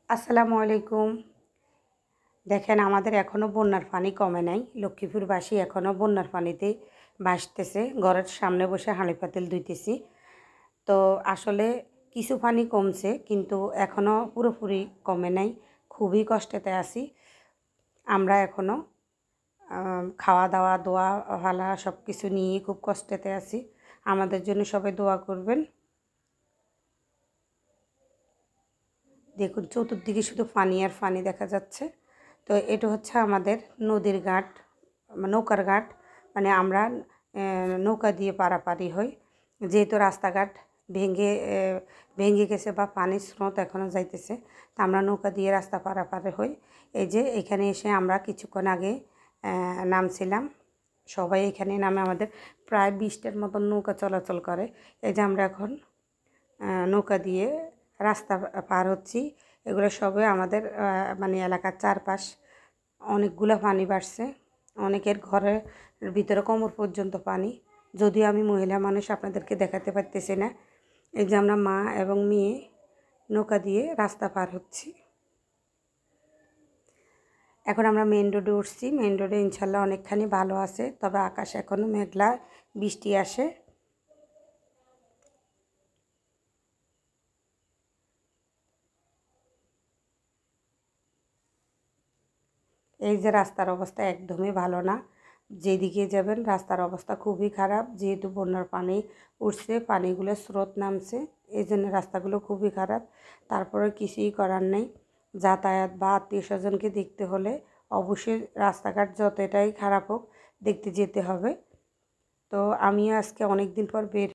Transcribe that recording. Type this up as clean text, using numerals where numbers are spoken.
আসসালামু আলাইকুম। দেখেন আমাদের এখনও বন্যার পানি কমে নাই। লক্ষ্মীপুরবাসী এখনও বন্যার পানিতে ভাসতেছে। ঘরের সামনে বসে হাঁড়ি পাতিল ধুইতেছি। তো আসলে কিছু পানি কমছে, কিন্তু এখনও পুরোপুরি কমে নাই। খুবই কষ্টেতে আছি। আমরা এখনও খাওয়া দাওয়া, দোয়া ফালা সব কিছু নিয়েই খুব কষ্টেতে আছি। আমাদের জন্য সবাই দোয়া করবেন। দেখুন চতুর্দিকে শুধু পানি আর পানি দেখা যাচ্ছে। তো এটা হচ্ছে আমাদের নদীর ঘাট, নৌকার ঘাট। মানে আমরা নৌকা দিয়ে পারাপারি হই, যেহেতু রাস্তাঘাট ভেঙে ভেঙে গেছে বা পানির স্রোত এখনও যাইতেছে। তা আমরা নৌকা দিয়ে রাস্তা পারাপারে হই। এই যে এখানে এসে আমরা কিছুক্ষণ আগে নামছিলাম। সবাই এখানে নামে, আমাদের প্রায় 20টার মতন নৌকা চলাচল করে। এই যে আমরা এখন নৌকা দিয়ে রাস্তা পার হচ্ছি। এগুলো সবে আমাদের মানে এলাকার চারপাশ অনেকগুলো পানি বাড়ছে। অনেকের ঘরের ভিতরে কোমর পর্যন্ত পানি। যদিও আমি মহিলা মানুষ, আপনাদেরকে দেখাতে পারতেছি না। এই যে আমরা মা এবং মেয়ে নৌকা দিয়ে রাস্তা পার হচ্ছি। এখন আমরা মেন রোডে উঠছি। মেন রোডে ইনশাল্লাহ অনেকখানি ভালো আছে, তবে আকাশ এখনও মেঘলা, বৃষ্টি আসে। এই যে রাস্তার অবস্থা একদমই ভালো না। যেদিকে যাবেন রাস্তার অবস্থা খুবই খারাপ, যেহেতু বন্যার পানি উঠছে, পানিগুলো স্রোত নামছে, এই জন্য রাস্তাগুলো খুবই খারাপ। তারপরে কিছুই করার নেই। যাতায়াত বা আত্মীয় স্বজনকে দেখতে হলে অবশ্যই রাস্তাঘাট যতটাই খারাপ হোক দেখতে যেতে হবে। তো আমিও আজকে অনেক দিন পর বের